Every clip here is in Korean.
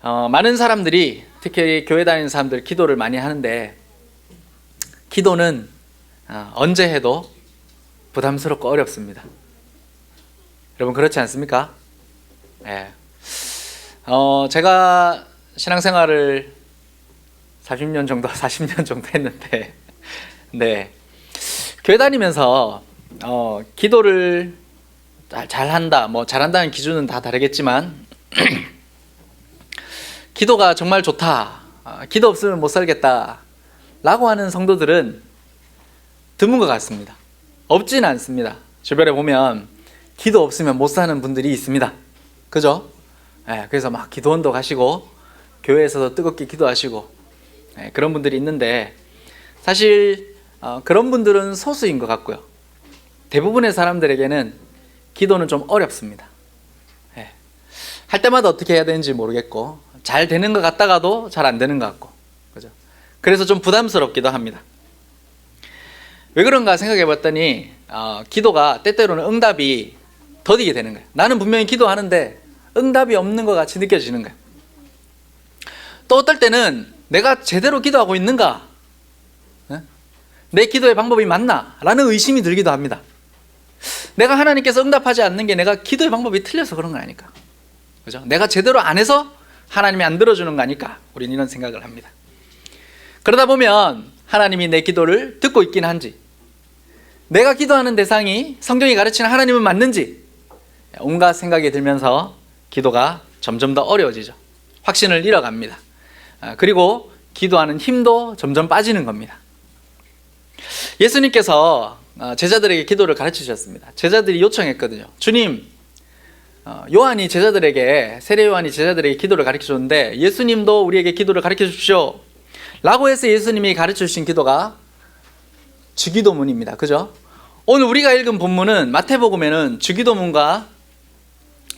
많은 사람들이, 특히 교회 다니는 사람들 기도를 많이 하는데, 기도는 언제 해도 부담스럽고 어렵습니다. 여러분 그렇지 않습니까? 예. 제가 신앙생활을 40년 정도 했는데, 네. 교회 다니면서 기도를 잘한다, 잘한다는 기준은 다 다르겠지만 기도가 정말 좋다, 기도 없으면 못 살겠다 라고 하는 성도들은 드문 것 같습니다. 없지는 않습니다. 주변에 보면 기도 없으면 못 사는 분들이 있습니다. 그죠? 그래서 막 기도원도 가시고 교회에서도 뜨겁게 기도하시고 그런 분들이 있는데, 사실 그런 분들은 소수인 것 같고요. 대부분의 사람들에게는 기도는 좀 어렵습니다. 할 때마다 어떻게 해야 되는지 모르겠고, 잘 되는 것 같다가도 잘 안 되는 것 같고, 그죠? 그래서 좀 부담스럽기도 합니다. 왜 그런가 생각해 봤더니 기도가 때때로는 응답이 더디게 되는 거예요. 나는 분명히 기도하는데 응답이 없는 것 같이 느껴지는 거예요. 또 어떨 때는 내가 제대로 기도하고 있는가? 내 기도의 방법이 맞나? 라는 의심이 들기도 합니다. 내가 하나님께서 응답하지 않는 게 내가 기도의 방법이 틀려서 그런 거 아닐까? 그죠? 내가 제대로 안 해서 하나님이 안 들어주는 거 아닐까? 우리는 이런 생각을 합니다. 그러다 보면 하나님이 내 기도를 듣고 있긴 한지, 내가 기도하는 대상이 성경이 가르치는 하나님은 맞는지, 온갖 생각이 들면서 기도가 점점 더 어려워지죠. 확신을 잃어갑니다. 그리고 기도하는 힘도 점점 빠지는 겁니다. 예수님께서 제자들에게 기도를 가르치셨습니다. 제자들이 요청했거든요. 주님, 요한이 제자들에게, 세례 요한이 제자들에게 기도를 가르쳐줬는데 예수님도 우리에게 기도를 가르쳐 주십시오 라고 해서 예수님이 가르쳐 주신 기도가 주기도문입니다. 그죠? 오늘 우리가 읽은 본문은 마태복음에는 주기도문과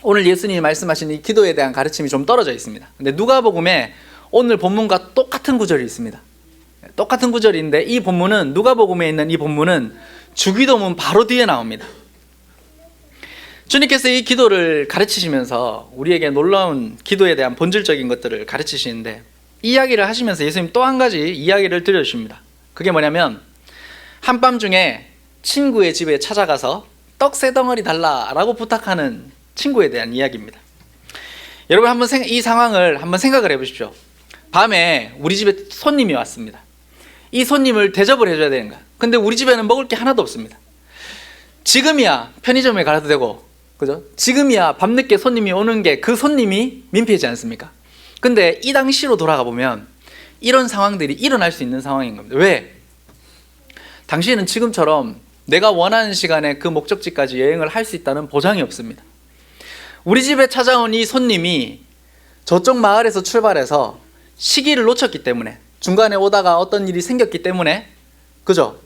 오늘 예수님이 말씀하신 이 기도에 대한 가르침이 좀 떨어져 있습니다. 근데 누가복음에 오늘 본문과 똑같은 구절이 있습니다. 똑같은 구절인데 이 본문은, 누가복음에 있는 이 본문은 주기도문 바로 뒤에 나옵니다. 주님께서 이 기도를 가르치시면서 우리에게 놀라운 기도에 대한 본질적인 것들을 가르치시는데, 이 이야기를 하시면서 예수님 또 한 가지 이야기를 들려주십니다. 그게 뭐냐면, 한밤중에 친구의 집에 찾아가서 떡 세 덩어리 달라라고 부탁하는 친구에 대한 이야기입니다. 여러분 한번 이 상황을 한번 생각을 해보십시오. 밤에 우리 집에 손님이 왔습니다. 이 손님을 대접을 해줘야 되는 거야. 근데 우리 집에는 먹을 게 하나도 없습니다. 지금이야 편의점에 가도 되고, 그죠? 지금이야 밤늦게 손님이 오는 게 그 손님이 민폐이지 않습니까? 근데 이 당시로 돌아가 보면 이런 상황들이 일어날 수 있는 상황인 겁니다. 왜? 당시에는 지금처럼 내가 원하는 시간에 그 목적지까지 여행을 할 수 있다는 보장이 없습니다. 우리 집에 찾아온 이 손님이 저쪽 마을에서 출발해서 시기를 놓쳤기 때문에, 중간에 오다가 어떤 일이 생겼기 때문에, 그죠?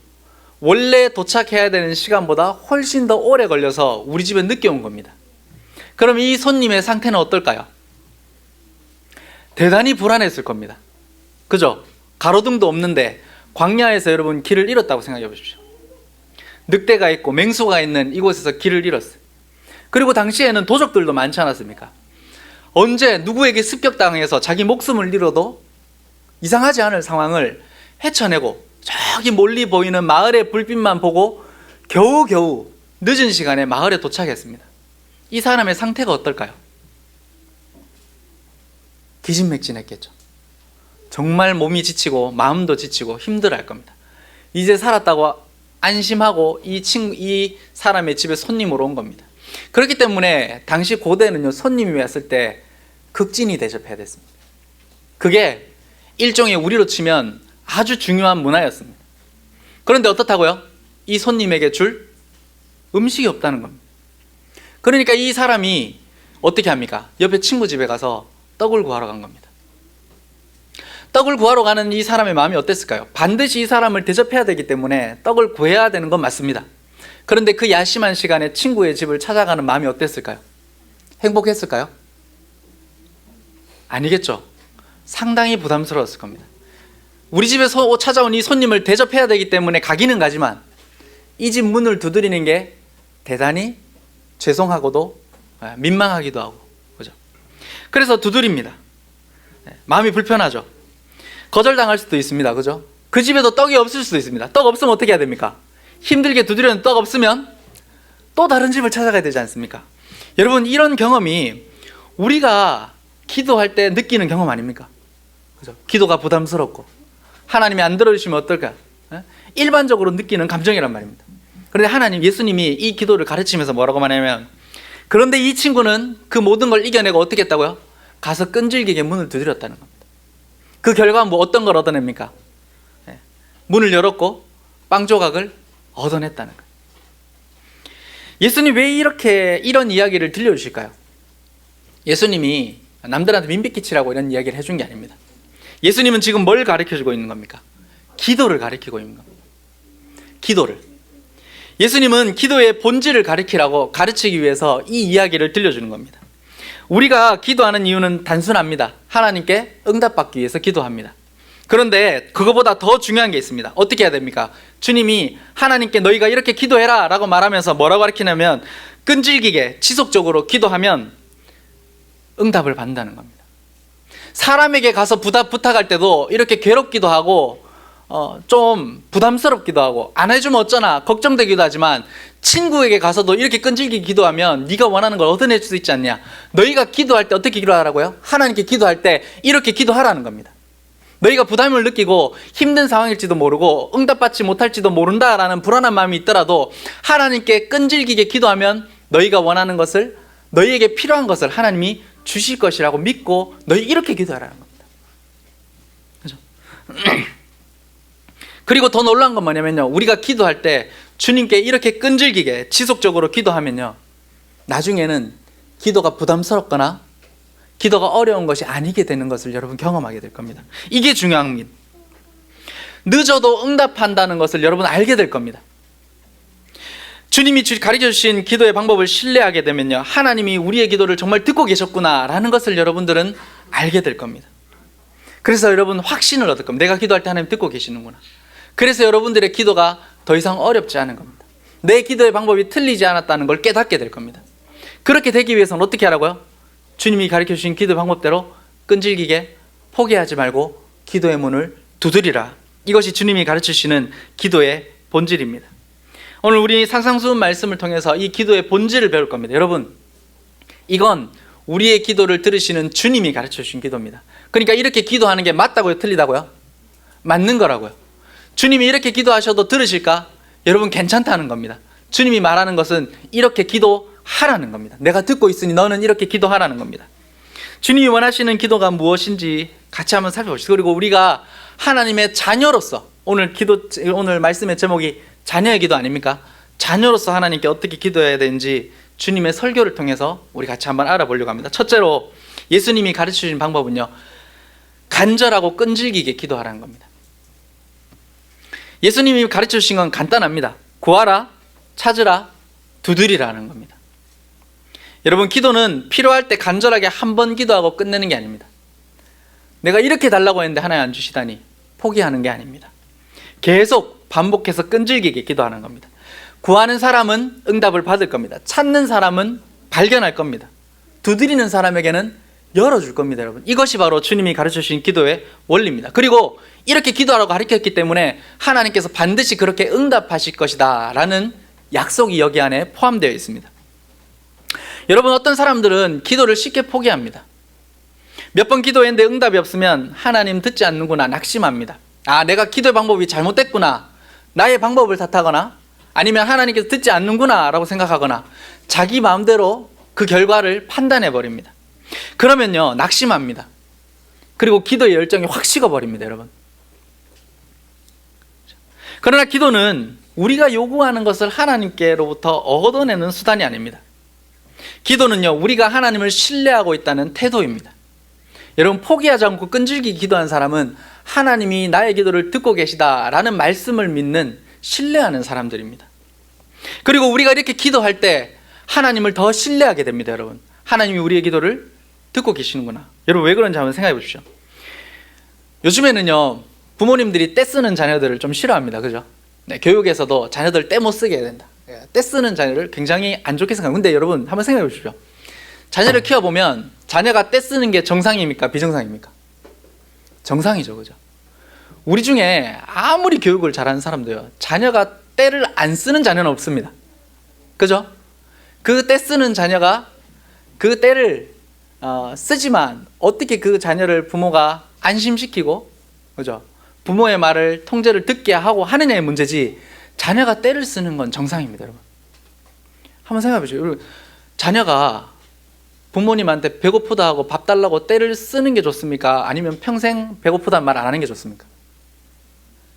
원래 도착해야 되는 시간보다 훨씬 더 오래 걸려서 우리 집에 늦게 온 겁니다. 그럼 이 손님의 상태는 어떨까요? 대단히 불안했을 겁니다. 그죠? 가로등도 없는데 광야에서 여러분 길을 잃었다고 생각해 보십시오. 늑대가 있고 맹수가 있는 이곳에서 길을 잃었어요. 그리고 당시에는 도적들도 많지 않았습니까? 언제 누구에게 습격당해서 자기 목숨을 잃어도 이상하지 않을 상황을 헤쳐내고 저기 멀리 보이는 마을의 불빛만 보고 겨우겨우 늦은 시간에 마을에 도착했습니다. 이 사람의 상태가 어떨까요? 기진맥진했겠죠. 정말 몸이 지치고 마음도 지치고 힘들어할 겁니다. 이제 살았다고 안심하고 이 사람의 집에 손님으로 온 겁니다. 그렇기 때문에 당시 고대는요, 손님이 왔을 때 극진히 대접해야 됐습니다. 그게 일종의 우리로 치면 아주 중요한 문화였습니다. 그런데 어떻다고요? 이 손님에게 줄 음식이 없다는 겁니다. 그러니까 이 사람이 어떻게 합니까? 옆에 친구 집에 가서 떡을 구하러 간 겁니다. 떡을 구하러 가는 이 사람의 마음이 어땠을까요? 반드시 이 사람을 대접해야 되기 때문에 떡을 구해야 되는 건 맞습니다. 그런데 그 야심한 시간에 친구의 집을 찾아가는 마음이 어땠을까요? 행복했을까요? 아니겠죠. 상당히 부담스러웠을 겁니다. 우리 집에 찾아온 이 손님을 대접해야 되기 때문에 가기는 가지만 이 집 문을 두드리는 게 대단히 죄송하고도 민망하기도 하고, 그죠? 그래서 두드립니다. 마음이 불편하죠. 거절당할 수도 있습니다. 그죠? 그 집에도 떡이 없을 수도 있습니다. 떡 없으면 어떻게 해야 됩니까? 힘들게 두드려는 떡 없으면 또 다른 집을 찾아가야 되지 않습니까? 여러분, 이런 경험이 우리가 기도할 때 느끼는 경험 아닙니까? 그죠? 기도가 부담스럽고 하나님이 안 들어주시면 어떨까? 일반적으로 느끼는 감정이란 말입니다. 그런데 하나님, 예수님이 이 기도를 가르치면서 뭐라고 말하냐면, 그런데 이 친구는 그 모든 걸 이겨내고 어떻게 했다고요? 가서 끈질기게 문을 두드렸다는 겁니다. 그 결과는 뭐 어떤 걸 얻어냅니까? 문을 열었고 빵 조각을 얻어냈다는 거예요. 예수님 왜 이런 이야기를 들려주실까요? 예수님이 남들한테 민폐끼치라고 이런 이야기를 해준 게 아닙니다. 예수님은 지금 뭘 가르쳐주고 있는 겁니까? 기도를 가르치고 있는 겁니다. 기도를. 예수님은 기도의 본질을 가르치기 위해서 이 이야기를 들려주는 겁니다. 우리가 기도하는 이유는 단순합니다. 하나님께 응답받기 위해서 기도합니다. 그런데 그거보다 더 중요한 게 있습니다. 어떻게 해야 됩니까? 주님이 하나님께 너희가 이렇게 기도해라 라고 말하면서 뭐라고 가르치냐면, 끈질기게 지속적으로 기도하면 응답을 받는다는 겁니다. 사람에게 가서 부탁할 때도 이렇게 괴롭기도 하고 좀 부담스럽기도 하고 안 해주면 어쩌나 걱정되기도 하지만, 친구에게 가서도 이렇게 끈질기게 기도하면 네가 원하는 걸 얻어낼 수 있지 않냐. 너희가 기도할 때 어떻게 기도하라고요? 하나님께 기도할 때 이렇게 기도하라는 겁니다. 너희가 부담을 느끼고 힘든 상황일지도 모르고 응답받지 못할지도 모른다라는 불안한 마음이 있더라도 하나님께 끈질기게 기도하면 너희가 원하는 것을, 너희에게 필요한 것을 하나님이 주실 것이라고 믿고 너희 이렇게 기도하라는 겁니다. 그죠? 그리고 더 놀라운 건 뭐냐면요, 우리가 기도할 때 주님께 이렇게 끈질기게 지속적으로 기도하면요, 나중에는 기도가 부담스럽거나 기도가 어려운 것이 아니게 되는 것을 여러분 경험하게 될 겁니다. 이게 중요합니다. 늦어도 응답한다는 것을 여러분 알게 될 겁니다. 주님이 가르쳐 주신 기도의 방법을 신뢰하게 되면요, 하나님이 우리의 기도를 정말 듣고 계셨구나라는 것을 여러분들은 알게 될 겁니다. 그래서 여러분 확신을 얻을 겁니다. 내가 기도할 때 하나님 듣고 계시는구나. 그래서 여러분들의 기도가 더 이상 어렵지 않은 겁니다. 내 기도의 방법이 틀리지 않았다는 걸 깨닫게 될 겁니다. 그렇게 되기 위해서는 어떻게 하라고요? 주님이 가르쳐 주신 기도의 방법대로 끈질기게 포기하지 말고 기도의 문을 두드리라. 이것이 주님이 가르쳐 주시는 기도의 본질입니다. 오늘 우리 산상수훈 말씀을 통해서 이 기도의 본질을 배울 겁니다. 여러분, 이건 우리의 기도를 들으시는 주님이 가르쳐 주신 기도입니다. 그러니까 이렇게 기도하는 게 맞다고요? 틀리다고요? 맞는 거라고요. 주님이 이렇게 기도하셔도 들으실까? 여러분, 괜찮다는 겁니다. 주님이 말하는 것은 이렇게 기도하라는 겁니다. 내가 듣고 있으니 너는 이렇게 기도하라는 겁니다. 주님이 원하시는 기도가 무엇인지 같이 한번 살펴보시죠. 그리고 우리가 하나님의 자녀로서, 오늘 말씀의 제목이 자녀의 기도 아닙니까? 자녀로서 하나님께 어떻게 기도해야 되는지 주님의 설교를 통해서 우리 같이 한번 알아보려고 합니다. 첫째로 예수님이 가르쳐 주신 방법은요, 간절하고 끈질기게 기도하라는 겁니다. 예수님이 가르쳐 주신 건 간단합니다. 구하라, 찾으라, 두드리라는 겁니다. 여러분, 기도는 필요할 때 간절하게 한 번 기도하고 끝내는 게 아닙니다. 내가 이렇게 달라고 했는데 하나님 안 주시다니 포기하는 게 아닙니다. 계속 반복해서 끈질기게 기도하는 겁니다. 구하는 사람은 응답을 받을 겁니다. 찾는 사람은 발견할 겁니다. 두드리는 사람에게는 열어줄 겁니다. 여러분, 이것이 바로 주님이 가르쳐 주신 기도의 원리입니다. 그리고 이렇게 기도하라고 가르쳤기 때문에 하나님께서 반드시 그렇게 응답하실 것이다 라는 약속이 여기 안에 포함되어 있습니다. 여러분, 어떤 사람들은 기도를 쉽게 포기합니다. 몇 번 기도했는데 응답이 없으면 하나님 듣지 않는구나 낙심합니다. 아, 내가 기도의 방법이 잘못됐구나, 나의 방법을 탓하거나 아니면 하나님께서 듣지 않는구나 라고 생각하거나 자기 마음대로 그 결과를 판단해 버립니다. 그러면요, 낙심합니다. 그리고 기도의 열정이 확 식어버립니다. 여러분, 그러나 기도는 우리가 요구하는 것을 하나님께로부터 얻어내는 수단이 아닙니다. 기도는요, 우리가 하나님을 신뢰하고 있다는 태도입니다. 여러분, 포기하지 않고 끈질기게 기도한 사람은 하나님이 나의 기도를 듣고 계시다라는 말씀을 믿는, 신뢰하는 사람들입니다. 그리고 우리가 이렇게 기도할 때 하나님을 더 신뢰하게 됩니다. 여러분, 하나님이 우리의 기도를 듣고 계시는구나. 여러분, 왜 그런지 한번 생각해 보십시오. 요즘에는요, 부모님들이 떼쓰는 자녀들을 좀 싫어합니다. 그죠? 네, 교육에서도 자녀들 떼 못 쓰게 해야 된다. 떼쓰는 자녀를 굉장히 안 좋게 생각합니다. 근데 여러분, 한번 생각해 보십시오. 자녀를 키워보면 자녀가 떼쓰는 게 정상입니까? 비정상입니까? 정상이죠, 그죠? 우리 중에 아무리 교육을 잘하는 사람도요, 자녀가 때를 안 쓰는 자녀는 없습니다. 그죠? 그 때 쓰는 자녀가 그 때를 쓰지만 어떻게 그 자녀를 부모가 안심시키고, 그죠? 부모의 말을 통제를 듣게 하고 하느냐의 문제지, 자녀가 때를 쓰는 건 정상입니다, 여러분. 한번 생각해 보시죠. 여러분, 자녀가 부모님한테 배고프다 하고 밥 달라고 때를 쓰는 게 좋습니까? 아니면 평생 배고프다는 말 안 하는 게 좋습니까?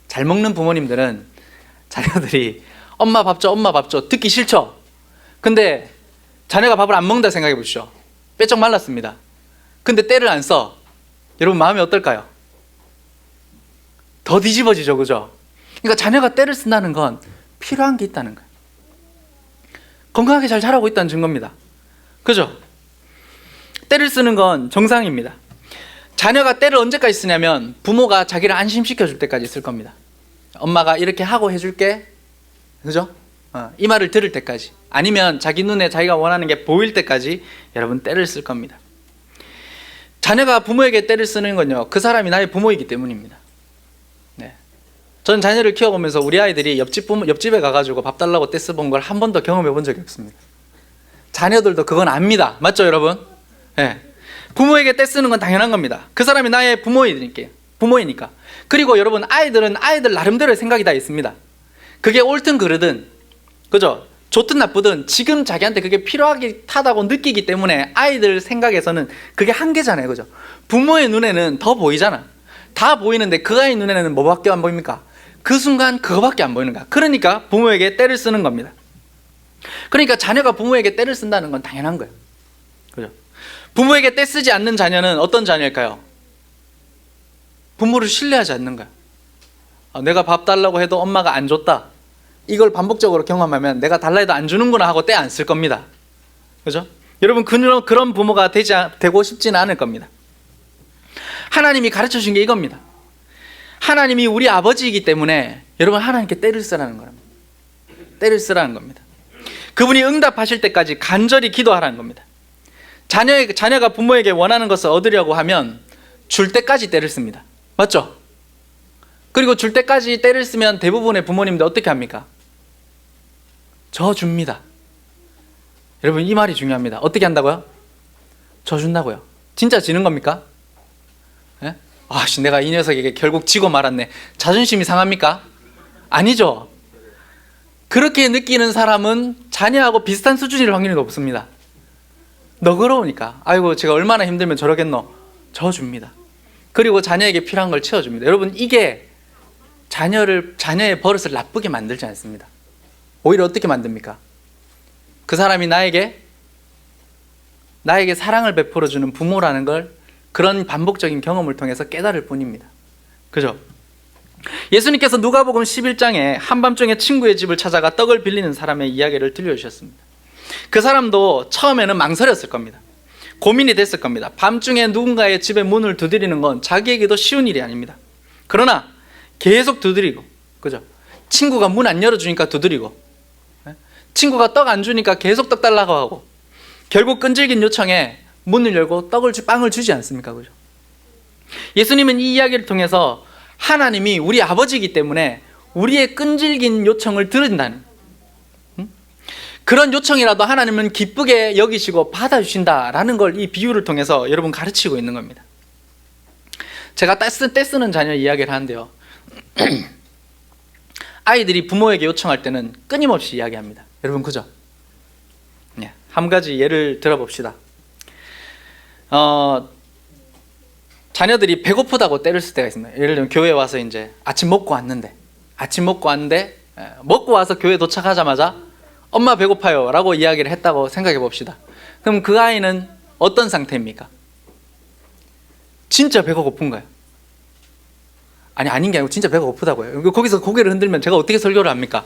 잘 먹는 부모님들은 자녀들이 엄마 밥 줘, 엄마 밥 줘, 듣기 싫죠? 근데 자녀가 밥을 안 먹는다 생각해 보시죠. 빼쩍 말랐습니다. 근데 때를 안 써. 여러분 마음이 어떨까요? 더 뒤집어지죠, 그죠? 그러니까 자녀가 때를 쓴다는 건 필요한 게 있다는 거예요. 건강하게 잘 자라고 있다는 증거입니다. 그죠? 때를 쓰는 건 정상입니다. 자녀가 때를 언제까지 쓰냐면 부모가 자기를 안심시켜 줄 때까지 쓸 겁니다. 엄마가 이렇게 하고 해줄게, 그죠? 이 말을 들을 때까지, 아니면 자기 눈에 자기가 원하는 게 보일 때까지 여러분 때를 쓸 겁니다. 자녀가 부모에게 때를 쓰는 건요, 그 사람이 나의 부모이기 때문입니다. 네. 전 자녀를 키워보면서 우리 아이들이 옆집에 가가지고 밥 달라고 때 써본 걸 한 번도 경험해 본 적이 없습니다. 자녀들도 그건 압니다. 맞죠, 여러분? 네. 부모에게 때 쓰는 건 당연한 겁니다. 그 사람이 나의 부모이니까. 그리고 여러분, 아이들은 아이들 나름대로의 생각이 다 있습니다. 그게 옳든 그르든, 그죠? 좋든 나쁘든 지금 자기한테 그게 필요하다고 느끼기 때문에 아이들 생각에서는 그게 한계잖아요, 그죠? 부모의 눈에는 더 보이잖아. 다 보이는데 그 아이 눈에는 뭐밖에 안 보입니까? 그 순간 그거밖에 안 보이는 거야. 그러니까 부모에게 때를 쓰는 겁니다. 그러니까 자녀가 부모에게 때를 쓴다는 건 당연한 거예요, 그죠? 부모에게 때 쓰지 않는 자녀는 어떤 자녀일까요? 부모를 신뢰하지 않는 거야. 내가 밥 달라고 해도 엄마가 안 줬다, 이걸 반복적으로 경험하면 내가 달라 해도 안 주는구나 하고 때 안 쓸 겁니다. 그죠? 여러분, 그런 부모가 되고 싶지는 않을 겁니다. 하나님이 가르쳐 준 게 이겁니다. 하나님이 우리 아버지이기 때문에 여러분, 하나님께 때를 쓰라는 겁니다. 때를 쓰라는 겁니다. 그분이 응답하실 때까지 간절히 기도하라는 겁니다. 자녀가 부모에게 원하는 것을 얻으려고 하면 줄 때까지 때를 씁니다. 맞죠? 그리고 줄 때까지 때를 쓰면 대부분의 부모님들 어떻게 합니까? 줍니다. 여러분, 이 말이 중요합니다. 어떻게 한다고요? 준다고요. 진짜 지는 겁니까? 예? 내가 이 녀석에게 결국 지고 말았네. 자존심이 상합니까? 아니죠. 그렇게 느끼는 사람은 자녀하고 비슷한 수준일 확률이 높습니다. 너그러우니까, 아이고 제가 얼마나 힘들면 저러겠노, 줍니다. 그리고 자녀에게 필요한 걸 채워줍니다. 여러분, 이게 자녀의 버릇을 나쁘게 만들지 않습니다. 오히려 어떻게 만듭니까? 그 사람이 나에게 사랑을 베풀어주는 부모라는 걸 그런 반복적인 경험을 통해서 깨달을 뿐입니다. 그죠? 예수님께서 누가복음 11장에 한밤중에 친구의 집을 찾아가 떡을 빌리는 사람의 이야기를 들려주셨습니다. 그 사람도 처음에는 망설였을 겁니다. 고민이 됐을 겁니다. 밤중에 누군가의 집에 문을 두드리는 건 자기에게도 쉬운 일이 아닙니다. 그러나 계속 두드리고, 그죠? 친구가 문 안 열어주니까 두드리고, 친구가 떡 안 주니까 계속 떡 달라고 하고, 결국 끈질긴 요청에 문을 열고 빵을 주지 않습니까? 그죠? 예수님은 이 이야기를 통해서 하나님이 우리 아버지이기 때문에 우리의 끈질긴 요청을 들은다는, 그런 요청이라도 하나님은 기쁘게 여기시고 받아주신다라는 걸 이 비유를 통해서 여러분 가르치고 있는 겁니다. 제가 때 쓰는 자녀 이야기를 하는데요, 아이들이 부모에게 요청할 때는 끊임없이 이야기합니다. 여러분, 그죠? 네, 한 가지 예를 들어봅시다. 자녀들이 배고프다고 때를 쓸 때가 있습니다. 예를 들면 교회 와서 이제 아침 먹고 왔는데 먹고 와서 교회 도착하자마자 엄마 배고파요 라고 이야기를 했다고 생각해 봅시다. 그럼 그 아이는 어떤 상태입니까? 진짜 배가 고픈 거예요. 아닌 게 아니고 진짜 배가 고프다고요. 거기서 고개를 흔들면 제가 어떻게 설교를 합니까?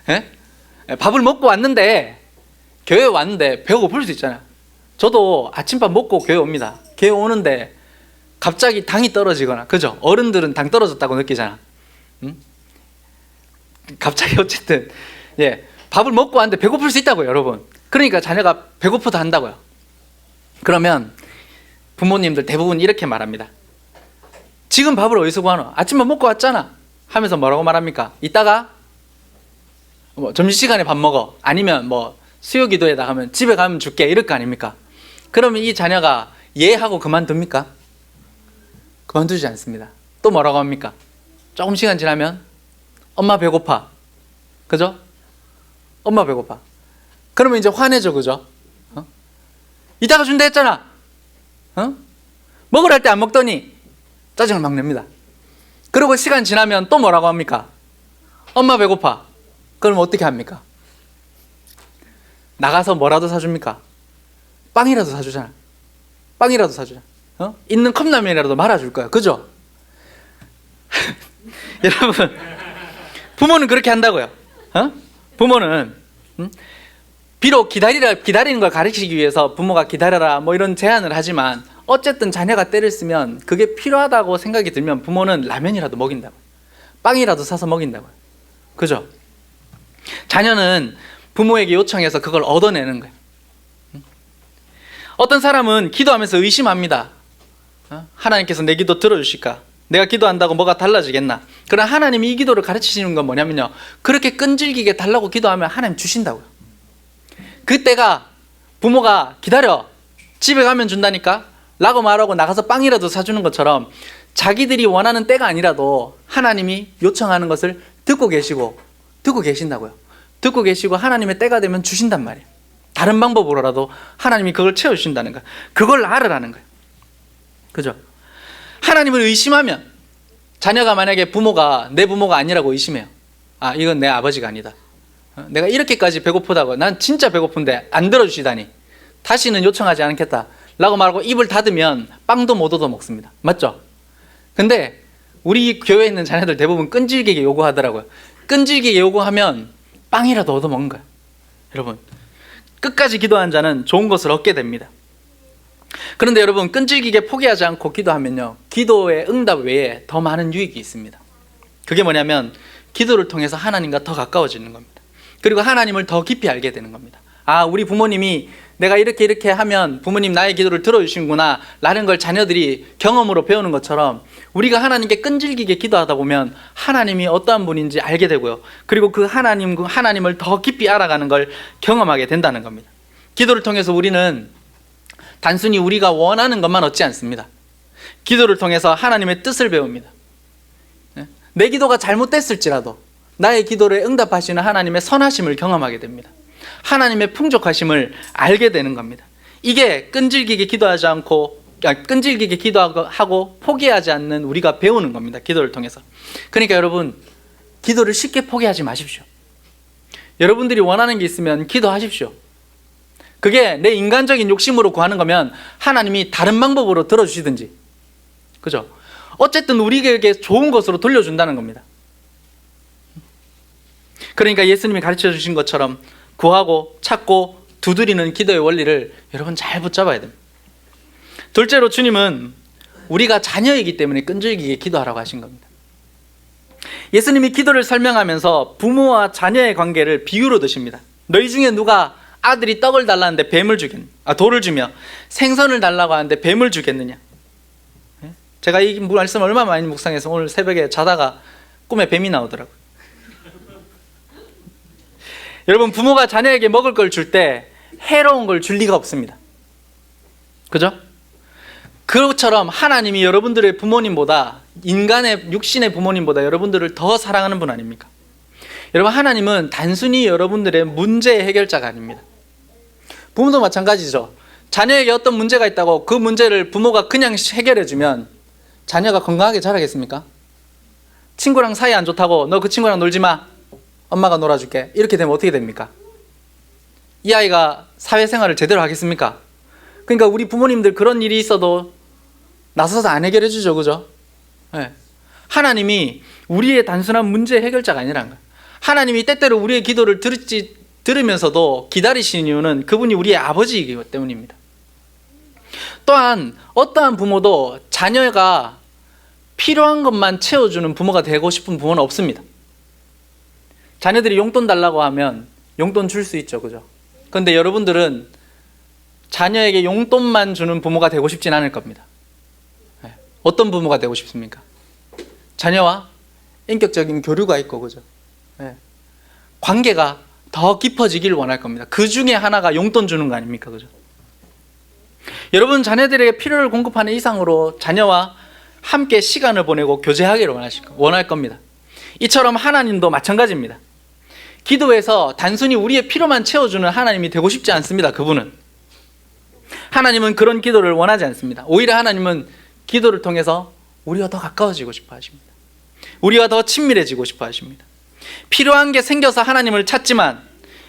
예? 밥을 먹고 왔는데, 교회 왔는데 배가 고플 수 있잖아요. 저도 아침밥 먹고 교회 옵니다. 교회 오는데 갑자기 당이 떨어지거나, 그죠? 어른들은 당 떨어졌다고 느끼잖아. 갑자기 어쨌든 밥을 먹고 왔는데 배고플 수 있다고요, 여러분. 그러니까 자녀가 배고프다 한다고요. 그러면 부모님들 대부분 이렇게 말합니다. 지금 밥을 어디서 구하노? 아침밥 먹고 왔잖아 하면서 뭐라고 말합니까? 이따가 뭐 점심시간에 밥 먹어, 아니면 뭐 수요기도에다 하면 집에 가면 줄게, 이럴 거 아닙니까? 그러면 이 자녀가 예 하고 그만둡니까? 그만두지 않습니다. 또 뭐라고 합니까? 조금 시간 지나면 엄마 배고파, 그죠? 엄마 배고파. 그러면 이제 화내죠, 그죠? 이따가 준다 했잖아. 먹으라 할 때 안 먹더니 짜증을 막 냅니다. 그리고 시간 지나면 또 뭐라고 합니까? 엄마 배고파. 그럼 어떻게 합니까? 나가서 뭐라도 사줍니까? 빵이라도 사주잖아. 빵이라도 사주잖아. 있는 컵라면이라도 말아줄 거야, 그죠? 여러분, 부모는 그렇게 한다고요. 부모는 비록 기다리는 걸 가르치기 위해서 부모가 기다려라 뭐 이런 제안을 하지만, 어쨌든 자녀가 때를 쓰면 그게 필요하다고 생각이 들면 부모는 라면이라도 먹인다고, 빵이라도 사서 먹인다고요, 그죠? 자녀는 부모에게 요청해서 그걸 얻어내는 거예요. 어떤 사람은 기도하면서 의심합니다. 하나님께서 내 기도 들어주실까? 내가 기도한다고 뭐가 달라지겠나? 그러나 하나님이 이 기도를 가르치시는 건 뭐냐면요, 그렇게 끈질기게 달라고 기도하면 하나님 주신다고요. 그때가 부모가 기다려, 집에 가면 준다니까 라고 말하고 나가서 빵이라도 사주는 것처럼, 자기들이 원하는 때가 아니라도 하나님이 요청하는 것을 듣고 계신다고요. 듣고 계시고 하나님의 때가 되면 주신단 말이에요. 다른 방법으로라도 하나님이 그걸 채워주신다는 거예요. 그걸 알으라는 거예요, 그죠? 하나님을 의심하면, 자녀가 만약에 내 부모가 아니라고 의심해요. 아, 이건 내 아버지가 아니다. 내가 이렇게까지 배고프다고, 난 진짜 배고픈데 안 들어주시다니 다시는 요청하지 않겠다 라고 말하고 입을 닫으면 빵도 못 얻어 먹습니다. 맞죠? 근데 우리 교회에 있는 자녀들 대부분 끈질기게 요구하더라고요. 끈질기게 요구하면 빵이라도 얻어 먹는 거예요. 여러분, 끝까지 기도한 자는 좋은 것을 얻게 됩니다. 그런데 여러분, 끈질기게 포기하지 않고 기도하면요, 기도의 응답 외에 더 많은 유익이 있습니다. 그게 뭐냐면, 기도를 통해서 하나님과 더 가까워지는 겁니다. 그리고 하나님을 더 깊이 알게 되는 겁니다. 아, 우리 부모님이 내가 이렇게 하면 부모님 나의 기도를 들어주시는구나 라는 걸 자녀들이 경험으로 배우는 것처럼, 우리가 하나님께 끈질기게 기도하다 보면 하나님이 어떠한 분인지 알게 되고요, 그리고 그 하나님을 더 깊이 알아가는 걸 경험하게 된다는 겁니다. 기도를 통해서 우리는 단순히 우리가 원하는 것만 얻지 않습니다. 기도를 통해서 하나님의 뜻을 배웁니다. 내 기도가 잘못됐을지라도 나의 기도를 응답하시는 하나님의 선하심을 경험하게 됩니다. 하나님의 풍족하심을 알게 되는 겁니다. 이게 끈질기게 기도하고 포기하지 않는 우리가 배우는 겁니다. 기도를 통해서. 그러니까 여러분, 기도를 쉽게 포기하지 마십시오. 여러분들이 원하는 게 있으면 기도하십시오. 그게 내 인간적인 욕심으로 구하는 거면 하나님이 다른 방법으로 들어주시든지, 그죠? 어쨌든 우리에게 좋은 것으로 돌려준다는 겁니다. 그러니까 예수님이 가르쳐 주신 것처럼 구하고 찾고 두드리는 기도의 원리를 여러분 잘 붙잡아야 됩니다. 둘째로, 주님은 우리가 자녀이기 때문에 끈질기게 기도하라고 하신 겁니다. 예수님이 기도를 설명하면서 부모와 자녀의 관계를 비유로 드십니다. 너희 중에 누가 아들이 떡을 달라는데 돌을 주며 생선을 달라고 하는데 뱀을 주겠느냐? 제가 이 말씀을 얼마나 많이 묵상해서 오늘 새벽에 자다가 꿈에 뱀이 나오더라고요. 여러분, 부모가 자녀에게 먹을 걸 줄 때 해로운 걸 줄 리가 없습니다. 그죠? 그것처럼 하나님이 여러분들의 부모님보다, 인간의 육신의 부모님보다 여러분들을 더 사랑하는 분 아닙니까? 여러분, 하나님은 단순히 여러분들의 문제 해결자가 아닙니다. 부모도 마찬가지죠. 자녀에게 어떤 문제가 있다고 그 문제를 부모가 그냥 해결해주면 자녀가 건강하게 자라겠습니까? 친구랑 사이 안 좋다고 너 그 친구랑 놀지 마, 엄마가 놀아줄게, 이렇게 되면 어떻게 됩니까? 이 아이가 사회생활을 제대로 하겠습니까? 그러니까 우리 부모님들 그런 일이 있어도 나서서 안 해결해 주죠, 그죠? 네. 하나님이 우리의 단순한 문제 해결자가 아니라는 거예요. 하나님이 때때로 우리의 기도를 들으면서도 기다리시는 이유는 그분이 우리의 아버지이기 때문입니다. 또한 어떠한 부모도 자녀가 필요한 것만 채워주는 부모가 되고 싶은 부모는 없습니다. 자녀들이 용돈 달라고 하면 용돈 줄 수 있죠, 그죠? 그런데 여러분들은 자녀에게 용돈만 주는 부모가 되고 싶진 않을 겁니다. 어떤 부모가 되고 싶습니까? 자녀와 인격적인 교류가 있고, 그죠? 관계가 더 깊어지길 원할 겁니다. 그 중에 하나가 용돈 주는 거 아닙니까? 그죠? 여러분, 자녀들에게 필요를 공급하는 이상으로 자녀와 함께 시간을 보내고 교제하기를 원할 겁니다. 이처럼 하나님도 마찬가지입니다. 기도에서 단순히 우리의 필요만 채워주는 하나님이 되고 싶지 않습니다. 그분은. 하나님은 그런 기도를 원하지 않습니다. 오히려 하나님은 기도를 통해서 우리와 더 가까워지고 싶어 하십니다. 우리와 더 친밀해지고 싶어 하십니다. 필요한 게 생겨서 하나님을 찾지만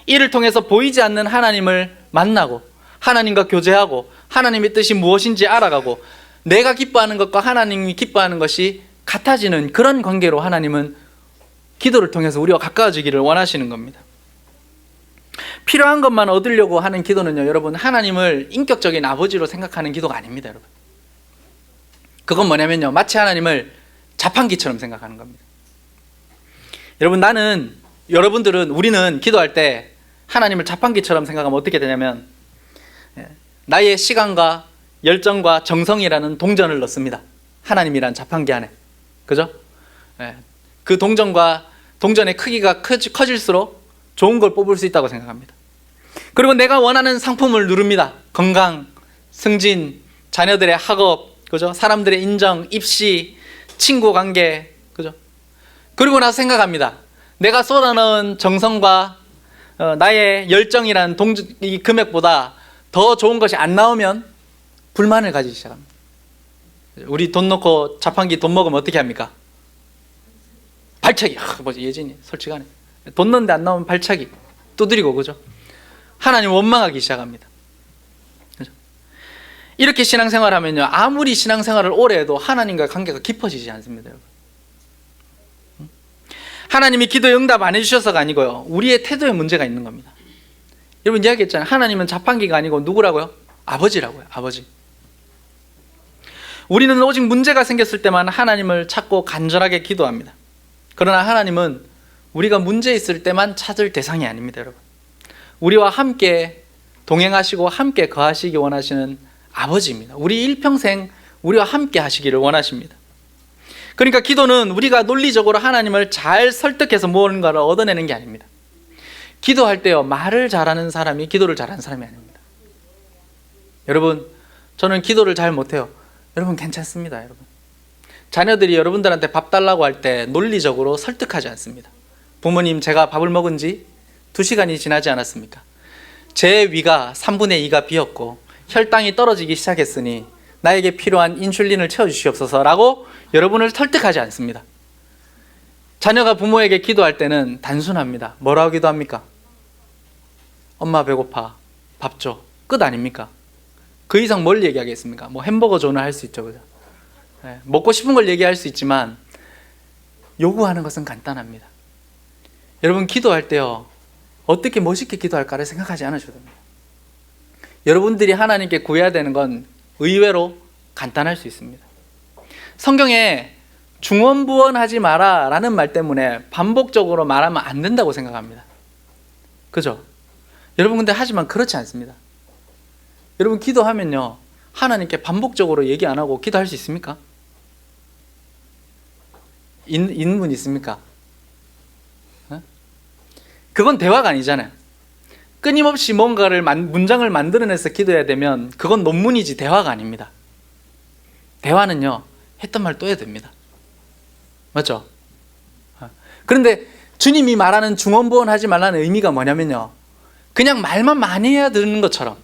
이를 통해서 보이지 않는 하나님을 만나고 하나님과 교제하고 하나님의 뜻이 무엇인지 알아가고 내가 기뻐하는 것과 하나님이 기뻐하는 것이 같아지는 그런 관계로 하나님은 기도를 통해서 우리와 가까워지기를 원하시는 겁니다. 필요한 것만 얻으려고 하는 기도는요, 여러분, 하나님을 인격적인 아버지로 생각하는 기도가 아닙니다. 여러분, 그건 뭐냐면요, 마치 하나님을 자판기처럼 생각하는 겁니다. 여러분, 우리는 기도할 때 하나님을 자판기처럼 생각하면 어떻게 되냐면 나의 시간과 열정과 정성이라는 동전을 넣습니다. 하나님이란 자판기 안에. 그죠? 그 동전의 크기가 커질수록 좋은 걸 뽑을 수 있다고 생각합니다. 그리고 내가 원하는 상품을 누릅니다. 건강, 승진, 자녀들의 학업, 그죠? 사람들의 인정, 입시, 친구 관계, 그죠? 그리고 나서 생각합니다. 내가 쏟아넣은 정성과 나의 열정이라는 이 금액보다 더 좋은 것이 안 나오면 불만을 가지기 시작합니다. 우리 돈 넣고 자판기 돈 먹으면 어떻게 합니까? 발차기. 뭐지, 예진이 솔직하네. 돈 넣는데 안 나오면 발차기 두드리고, 그죠? 하나님 원망하기 시작합니다. 그죠? 이렇게 신앙생활 하면요, 아무리 신앙생활을 오래 해도 하나님과 관계가 깊어지지 않습니다. 여러분. 하나님이 기도에 응답 안 해주셔서가 아니고요, 우리의 태도에 문제가 있는 겁니다. 여러분, 이야기했잖아요. 하나님은 자판기가 아니고 누구라고요? 아버지라고요. 아버지. 우리는 오직 문제가 생겼을 때만 하나님을 찾고 간절하게 기도합니다. 그러나 하나님은 우리가 문제 있을 때만 찾을 대상이 아닙니다. 여러분, 우리와 함께 동행하시고 함께 거하시기 원하시는 아버지입니다. 우리 일평생 우리와 함께 하시기를 원하십니다. 그러니까 기도는 우리가 논리적으로 하나님을 잘 설득해서 무언가를 얻어내는 게 아닙니다. 기도할 때요, 말을 잘하는 사람이 기도를 잘하는 사람이 아닙니다. 여러분, 저는 기도를 잘 못해요. 여러분, 괜찮습니다. 여러분, 자녀들이 여러분들한테 밥 달라고 할 때 논리적으로 설득하지 않습니다. 부모님, 제가 밥을 먹은 지 2시간이 지나지 않았습니까? 제 위가 3분의 2가 비었고 혈당이 떨어지기 시작했으니 나에게 필요한 인슐린을 채워주시옵소서 라고 여러분을 설득하지 않습니다. 자녀가 부모에게 기도할 때는 단순합니다. 뭐라고 기도합니까? 엄마 배고파, 밥 줘. 끝 아닙니까? 그 이상 뭘 얘기하겠습니까? 뭐 햄버거 줘는 할 수 있죠, 그죠? 먹고 싶은 걸 얘기할 수 있지만 요구하는 것은 간단합니다. 여러분, 기도할 때요, 어떻게 멋있게 기도할까를 생각하지 않으셔도 됩니다. 여러분들이 하나님께 구해야 되는 건 의외로 간단할 수 있습니다. 성경에 중언부언하지 마라 라는 말 때문에 반복적으로 말하면 안 된다고 생각합니다. 그죠? 여러분, 근데 하지만 그렇지 않습니다. 여러분, 기도하면요, 하나님께 반복적으로 얘기 안 하고 기도할 수 있습니까? 있는 분 있습니까? 그건 대화가 아니잖아요. 끊임없이 뭔가를 문장을 만들어내서 기도해야 되면 그건 논문이지 대화가 아닙니다. 대화는요, 했던 말 또 해야 됩니다. 맞죠? 그런데 주님이 말하는 중언부언하지 말라는 의미가 뭐냐면요, 그냥 말만 많이 해야 되는 것처럼,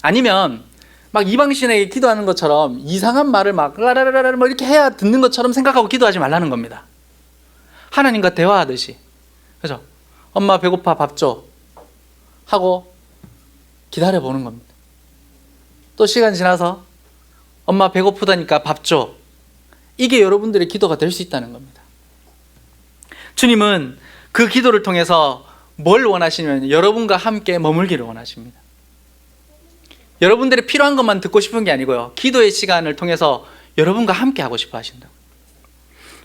아니면 막 이방신에게 기도하는 것처럼 이상한 말을 막 라라라라 뭐 이렇게 해야 듣는 것처럼 생각하고 기도하지 말라는 겁니다. 하나님과 대화하듯이. 그죠? 엄마 배고파, 밥 줘 하고 기다려보는 겁니다. 또 시간 지나서 엄마 배고프다니까 밥 줘. 이게 여러분들의 기도가 될 수 있다는 겁니다. 주님은 그 기도를 통해서 뭘 원하시냐면 여러분과 함께 머물기를 원하십니다. 여러분들의 필요한 것만 듣고 싶은 게 아니고요, 기도의 시간을 통해서 여러분과 함께 하고 싶어 하신다.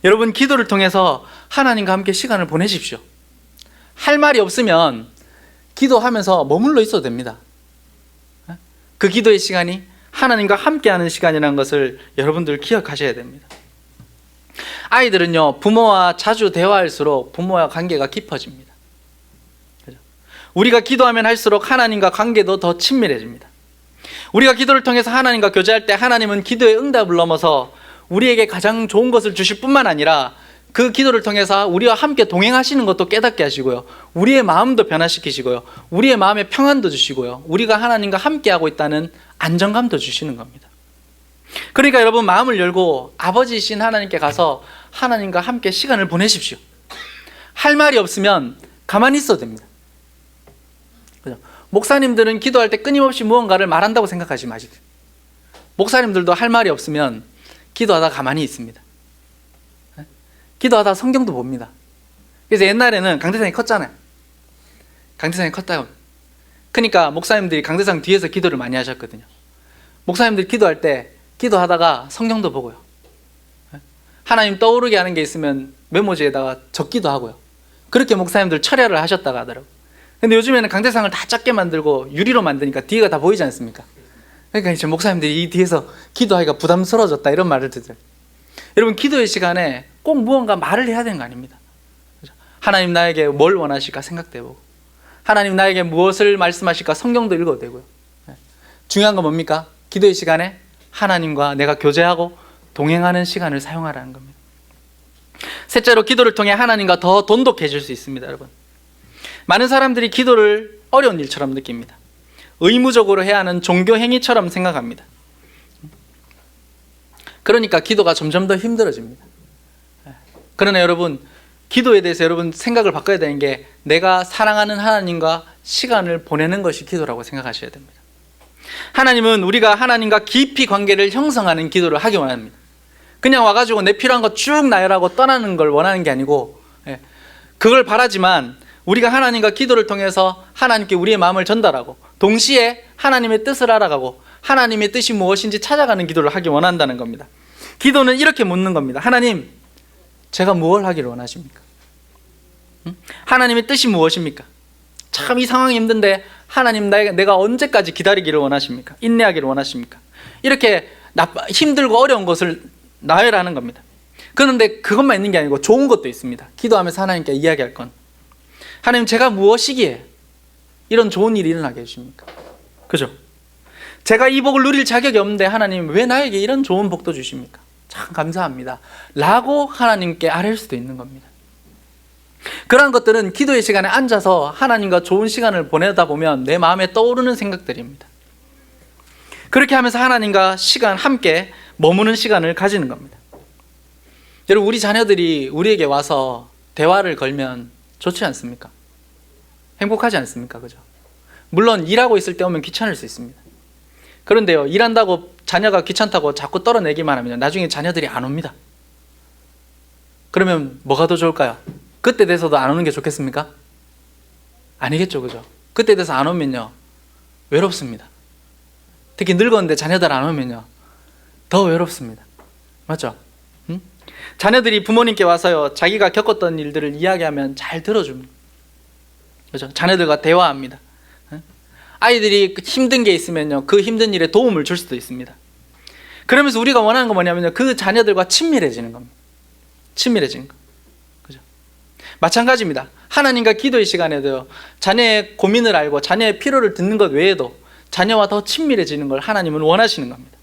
여러분, 기도를 통해서 하나님과 함께 시간을 보내십시오. 할 말이 없으면 기도하면서 머물러 있어도 됩니다. 그 기도의 시간이 하나님과 함께하는 시간이라는 것을 여러분들 기억하셔야 됩니다. 아이들은요, 부모와 자주 대화할수록 부모와 관계가 깊어집니다. 그죠? 우리가 기도하면 할수록 하나님과 관계도 더 친밀해집니다. 우리가 기도를 통해서 하나님과 교제할 때 하나님은 기도의 응답을 넘어서 우리에게 가장 좋은 것을 주실 뿐만 아니라 그 기도를 통해서 우리와 함께 동행하시는 것도 깨닫게 하시고요, 우리의 마음도 변화시키시고요, 우리의 마음에 평안도 주시고요, 우리가 하나님과 함께하고 있다는 안정감도 주시는 겁니다. 그러니까 여러분, 마음을 열고 아버지이신 하나님께 가서 하나님과 함께 시간을 보내십시오. 할 말이 없으면 가만히 있어도 됩니다. 그죠? 목사님들은 기도할 때 끊임없이 무언가를 말한다고 생각하지 마시고, 목사님들도 할 말이 없으면 기도하다 가만히 있습니다. 기도하다 성경도 봅니다. 그래서 옛날에는 강대상이 컸잖아요. 강대상이 컸다고. 그러니까 목사님들이 강대상 뒤에서 기도를 많이 하셨거든요. 목사님들이 기도할 때 기도하다가 성경도 보고요, 하나님 떠오르게 하는 게 있으면 메모지에다가 적기도 하고요. 그렇게 목사님들 철야를 하셨다고 하더라고요. 근데 요즘에는 강대상을 다 작게 만들고 유리로 만드니까 뒤가 다 보이지 않습니까? 그러니까 이제 목사님들이 이 뒤에서 기도하기가 부담스러워졌다 이런 말을 듣더라고요. 여러분, 기도의 시간에 꼭 무언가 말을 해야 되는 거 아닙니다. 하나님 나에게 뭘 원하실까 생각도 해보고, 하나님 나에게 무엇을 말씀하실까 성경도 읽어도 되고요. 중요한 건 뭡니까? 기도의 시간에 하나님과 내가 교제하고 동행하는 시간을 사용하라는 겁니다. 셋째로, 기도를 통해 하나님과 더 돈독해질 수 있습니다. 여러분, 많은 사람들이 기도를 어려운 일처럼 느낍니다. 의무적으로 해야 하는 종교 행위처럼 생각합니다. 그러니까 기도가 점점 더 힘들어집니다. 그러나 여러분, 기도에 대해서 여러분 생각을 바꿔야 되는 게, 내가 사랑하는 하나님과 시간을 보내는 것이 기도라고 생각하셔야 됩니다. 하나님은 우리가 하나님과 깊이 관계를 형성하는 기도를 하기 원합니다. 그냥 와가지고 내 필요한 거 쭉 나열하고 떠나는 걸 원하는 게 아니고, 그걸 바라지만 우리가 하나님과 기도를 통해서 하나님께 우리의 마음을 전달하고, 동시에 하나님의 뜻을 알아가고 하나님의 뜻이 무엇인지 찾아가는 기도를 하기 원한다는 겁니다. 기도는 이렇게 묻는 겁니다. 하나님, 제가 무엇을 하기를 원하십니까? 하나님의 뜻이 무엇입니까? 참 이 상황이 힘든데 하나님, 내가 언제까지 기다리기를 원하십니까? 인내하기를 원하십니까? 이렇게 힘들고 어려운 것을 나열하는 겁니다. 그런데 그것만 있는 게 아니고 좋은 것도 있습니다. 기도하면서 하나님께 이야기할 건, 하나님, 제가 무엇이기에 이런 좋은 일이 일어나게 해주십니까? 그죠? 제가 이 복을 누릴 자격이 없는데 하나님, 왜 나에게 이런 좋은 복도 주십니까? 참 감사합니다 라고 하나님께 아뢰일 수도 있는 겁니다. 그러한 것들은 기도의 시간에 앉아서 하나님과 좋은 시간을 보내다 보면 내 마음에 떠오르는 생각들입니다. 그렇게 하면서 하나님과 함께 머무는 시간을 가지는 겁니다. 여러분, 우리 자녀들이 우리에게 와서 대화를 걸면 좋지 않습니까? 행복하지 않습니까? 그죠? 물론 일하고 있을 때 오면 귀찮을 수 있습니다. 그런데요, 일한다고 자녀가 귀찮다고 자꾸 떨어내기만 하면 나중에 자녀들이 안 옵니다. 그러면 뭐가 더 좋을까요? 그때 돼서도 안 오는 게 좋겠습니까? 아니겠죠, 그죠? 그때 돼서 안 오면요, 외롭습니다. 특히 늙었는데 자녀들 안 오면요, 더 외롭습니다. 맞죠? 응? 자녀들이 부모님께 와서요, 자기가 겪었던 일들을 이야기하면 잘 들어줍니다. 그죠? 자녀들과 대화합니다. 아이들이 힘든 게 있으면요, 그 힘든 일에 도움을 줄 수도 있습니다. 그러면서 우리가 원하는 건 뭐냐면요, 그 자녀들과 친밀해지는 겁니다. 친밀해지는 거. 그죠? 마찬가지입니다. 하나님과 기도의 시간에도요, 자녀의 고민을 알고 자녀의 필요를 듣는 것 외에도 자녀와 더 친밀해지는 걸 하나님은 원하시는 겁니다.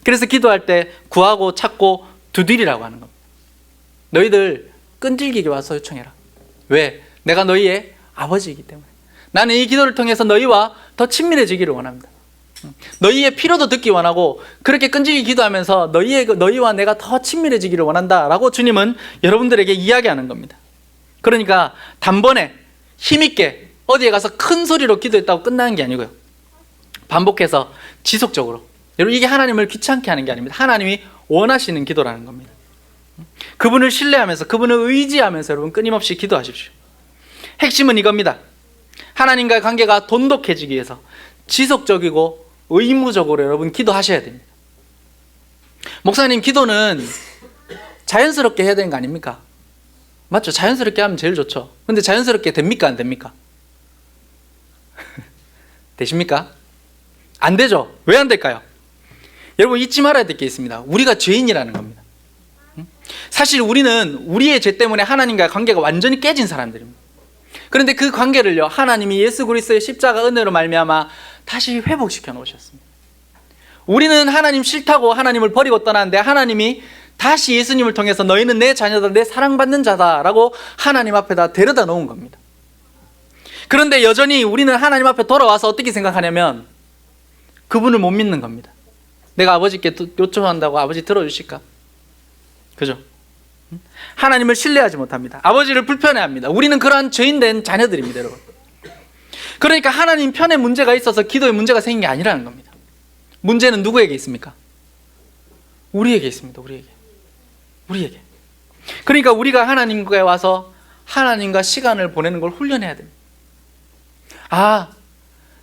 그래서 기도할 때 구하고 찾고 두드리라고 하는 겁니다. 너희들 끈질기게 와서 요청해라. 왜? 내가 너희의 아버지이기 때문에. 나는 이 기도를 통해서 너희와 더 친밀해지기를 원합니다. 너희의 필요도 듣기 원하고, 그렇게 끈질기게 기도하면서 너희와 내가 더 친밀해지기를 원한다라고 주님은 여러분들에게 이야기하는 겁니다. 그러니까 단번에 힘있게 어디에 가서 큰 소리로 기도했다고 끝나는 게 아니고요, 반복해서 지속적으로. 여러분, 이게 하나님을 귀찮게 하는 게 아닙니다. 하나님이 원하시는 기도라는 겁니다. 그분을 신뢰하면서, 그분을 의지하면서 여러분 끊임없이 기도하십시오. 핵심은 이겁니다. 하나님과의 관계가 돈독해지기 위해서 지속적이고 의무적으로 여러분 기도하셔야 됩니다. 목사님, 기도는 자연스럽게 해야 되는 거 아닙니까? 맞죠? 자연스럽게 하면 제일 좋죠. 근데 자연스럽게 됩니까? 안 됩니까? 되십니까? 안 되죠. 왜 안 될까요? 여러분 잊지 말아야 될 게 있습니다. 우리가 죄인이라는 겁니다. 사실 우리는 우리의 죄 때문에 하나님과의 관계가 완전히 깨진 사람들입니다. 그런데 그 관계를요, 하나님이 예수 그리스도의 십자가 은혜로 말미암아 다시 회복시켜 놓으셨습니다. 우리는 하나님 싫다고 하나님을 버리고 떠났는데 하나님이 다시 예수님을 통해서 너희는 내 자녀다, 내 사랑받는 자다라고 하나님 앞에다 데려다 놓은 겁니다. 그런데 여전히 우리는 하나님 앞에 돌아와서 어떻게 생각하냐면 그분을 못 믿는 겁니다. 내가 아버지께 요청한다고 아버지 들어주실까? 그죠? 하나님을 신뢰하지 못합니다. 아버지를 불편해합니다. 우리는 그러한 죄인된 자녀들입니다, 여러분. 그러니까 하나님 편에 문제가 있어서 기도에 문제가 생긴 게 아니라는 겁니다. 문제는 누구에게 있습니까? 우리에게 있습니다. 우리에게. 그러니까 우리가 하나님께 와서 하나님과 시간을 보내는 걸 훈련해야 됩니다. 아,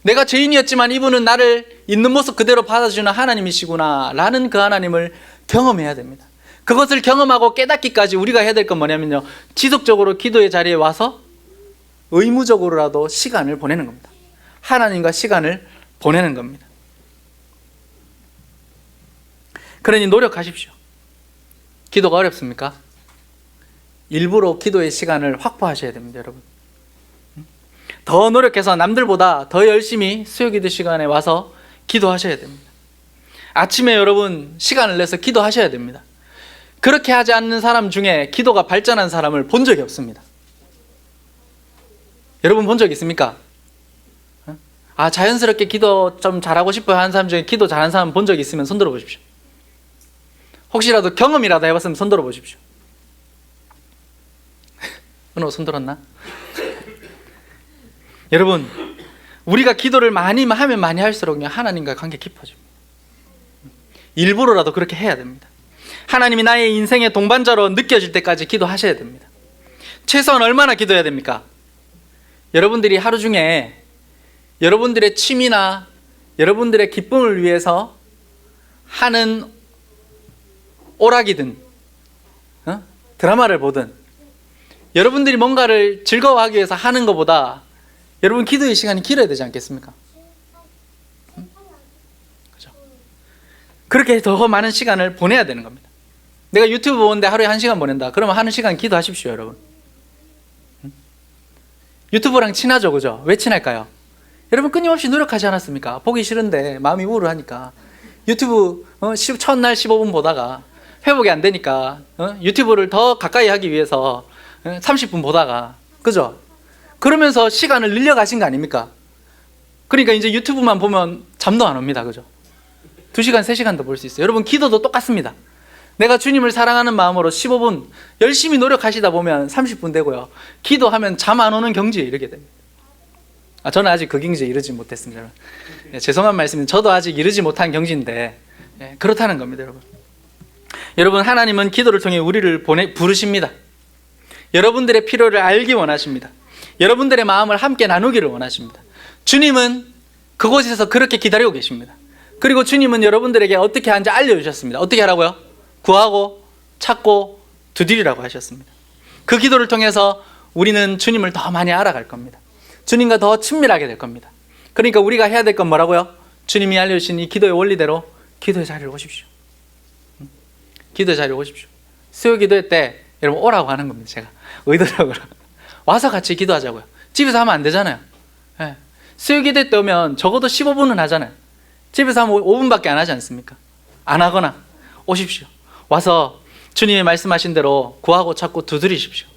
내가 죄인이었지만 이분은 나를 있는 모습 그대로 받아주는 하나님이시구나 라는 그 하나님을 경험해야 됩니다. 그것을 경험하고 깨닫기까지 우리가 해야 될 건 뭐냐면요, 지속적으로 기도의 자리에 와서 의무적으로라도 시간을 보내는 겁니다. 하나님과 시간을 보내는 겁니다. 그러니 노력하십시오. 기도가 어렵습니까? 일부러 기도의 시간을 확보하셔야 됩니다, 여러분. 더 노력해서 남들보다 더 열심히 수요기도 시간에 와서 기도하셔야 됩니다. 아침에 여러분 시간을 내서 기도하셔야 됩니다. 그렇게 하지 않는 사람 중에 기도가 발전한 사람을 본 적이 없습니다. 여러분 본 적 있습니까? 아, 자연스럽게 기도 좀 잘하고 싶어요 하는 사람 중에 기도 잘하는 사람 본 적 있으면 손 들어보십시오. 혹시라도 경험이라도 해봤으면 손 들어보십시오. 은호 손 들었나? 여러분, 우리가 기도를 많이 하면 많이 할수록 하나님과 관계 깊어집니다. 일부러라도 그렇게 해야 됩니다. 하나님이 나의 인생의 동반자로 느껴질 때까지 기도하셔야 됩니다. 최소한 얼마나 기도해야 됩니까? 여러분들이 하루 중에 여러분들의 취미나 여러분들의 기쁨을 위해서 하는 오락이든 드라마를 보든 여러분들이 뭔가를 즐거워하기 위해서 하는 것보다 여러분 기도의 시간이 길어야 되지 않겠습니까? 그죠? 그렇게 더 많은 시간을 보내야 되는 겁니다. 내가 유튜브 보는데 하루에 1시간 보낸다. 그러면 하는 시간 기도하십시오, 여러분. 유튜브랑 친하죠, 그죠? 왜 친할까요? 여러분 끊임없이 노력하지 않았습니까? 보기 싫은데 마음이 우울하니까 유튜브 첫날 15분 보다가 회복이 안 되니까 유튜브를 더 가까이 하기 위해서 30분 보다가, 그죠? 그러면서 시간을 늘려가신 거 아닙니까? 그러니까 이제 유튜브만 보면 잠도 안 옵니다, 그죠? 2시간, 3시간도 볼 수 있어요. 여러분 기도도 똑같습니다. 내가 주님을 사랑하는 마음으로 15분 열심히 노력하시다 보면 30분 되고요, 기도하면 잠 안 오는 경지에 이르게 됩니다. 저는 아직 그 경지에 이르지 못했습니다. 죄송한 말씀은 저도 아직 이르지 못한 경지인데 그렇다는 겁니다, 여러분. 여러분, 하나님은 기도를 통해 우리를 부르십니다. 여러분들의 필요를 알기 원하십니다. 여러분들의 마음을 함께 나누기를 원하십니다. 주님은 그곳에서 그렇게 기다리고 계십니다. 그리고 주님은 여러분들에게 어떻게 하는지 알려주셨습니다. 어떻게 하라고요? 구하고 찾고 두드리라고 하셨습니다. 그 기도를 통해서 우리는 주님을 더 많이 알아갈 겁니다. 주님과 더 친밀하게 될 겁니다. 그러니까 우리가 해야 될 건 뭐라고요? 주님이 알려주신 이 기도의 원리대로 기도의 자리를 오십시오. 기도의 자리를 오십시오. 수요 기도회 때 여러분 오라고 하는 겁니다. 제가 의도적으로 와서 같이 기도하자고요. 집에서 하면 안 되잖아요. 수요 기도회 때 오면 적어도 15분은 하잖아요. 집에서 하면 5분밖에 안 하지 않습니까? 안 하거나 오십시오. 와서 주님이 말씀하신 대로 구하고 찾고 두드리십시오.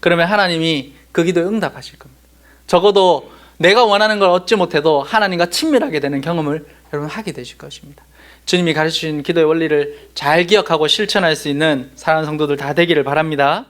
그러면 하나님이 그 기도에 응답하실 겁니다. 적어도 내가 원하는 걸 얻지 못해도 하나님과 친밀하게 되는 경험을 여러분 하게 되실 것입니다. 주님이 가르치신 기도의 원리를 잘 기억하고 실천할 수 있는 사랑하는 성도들 다 되기를 바랍니다.